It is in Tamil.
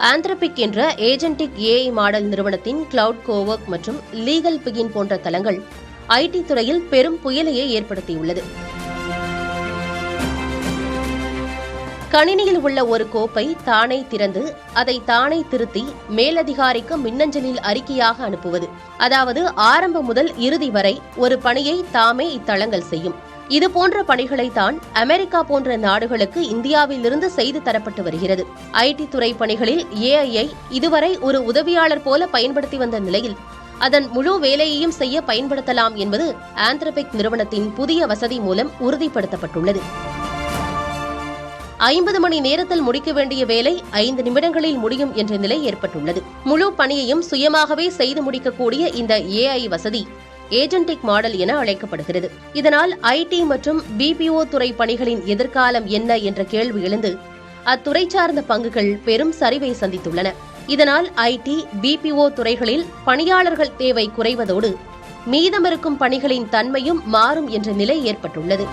ஆந்த்ரோபிக் என்ற ஏஜென்டிக் ஏஐ மாடல் நிறுவனத்தின் கிளவுட் கோவொர்க் மற்றும் லீகல் பிகின் போன்ற தளங்கள் ஐடி துறையில் பெரும் புயலையே ஏற்படுத்தியுள்ளது. கணினியில் உள்ள ஒரு கோப்பை தானே திறந்து அதை தானே திருத்தி மேலதிகாரிக்கு மின்னஞ்சலில் அறிக்கையாக அனுப்புவது, அதாவது ஆரம்பம் முதல் இறுதி வரை ஒரு பணியை தாமே இத்தளங்கள் செய்யும். இதுபோன்ற பணிகளைத்தான் அமெரிக்கா போன்ற நாடுகளுக்கு இந்தியாவிலிருந்து செய்து தரப்பட்டு வருகிறது. ஐடி துறை பணிகளில் ஏஐயை இதுவரை ஒரு உதவியாளர் போல பயன்படுத்தி வந்த நிலையில் அதன் முழு வேலையையும் செய்ய பயன்படுத்தலாம் என்பது ஆந்த்ரோபிக் நிறுவனத்தின் புதிய வசதி மூலம் உறுதிப்படுத்தப்பட்டுள்ளது. 50 மணி நேரத்தில் முடிக்க வேண்டிய வேலை 5 நிமிடங்களில் முடியும் என்ற நிலை ஏற்பட்டுள்ளது. முழு பணியையும் சுயமாகவே செய்து முடிக்கக்கூடிய இந்த ஏஐ வசதி ஏஜென்டிக் மாடல் என அழைக்கப்படுகிறது. இதனால் ஐடி மற்றும் பிபிஓ துறை பணிகளின் எதிர்காலம் என்ன என்ற கேள்வி எழுந்து அத்துறை சார்ந்த பங்குகள் பெரும் சரிவை சந்தித்துள்ளன. இதனால் ஐடி, பிபிஓ துறைகளில் பணியாளர்கள் தேவை குறைவதோடு மீதமிருக்கும் பணிகளின் தன்மையும் மாறும் என்ற நிலை ஏற்பட்டுள்ளது.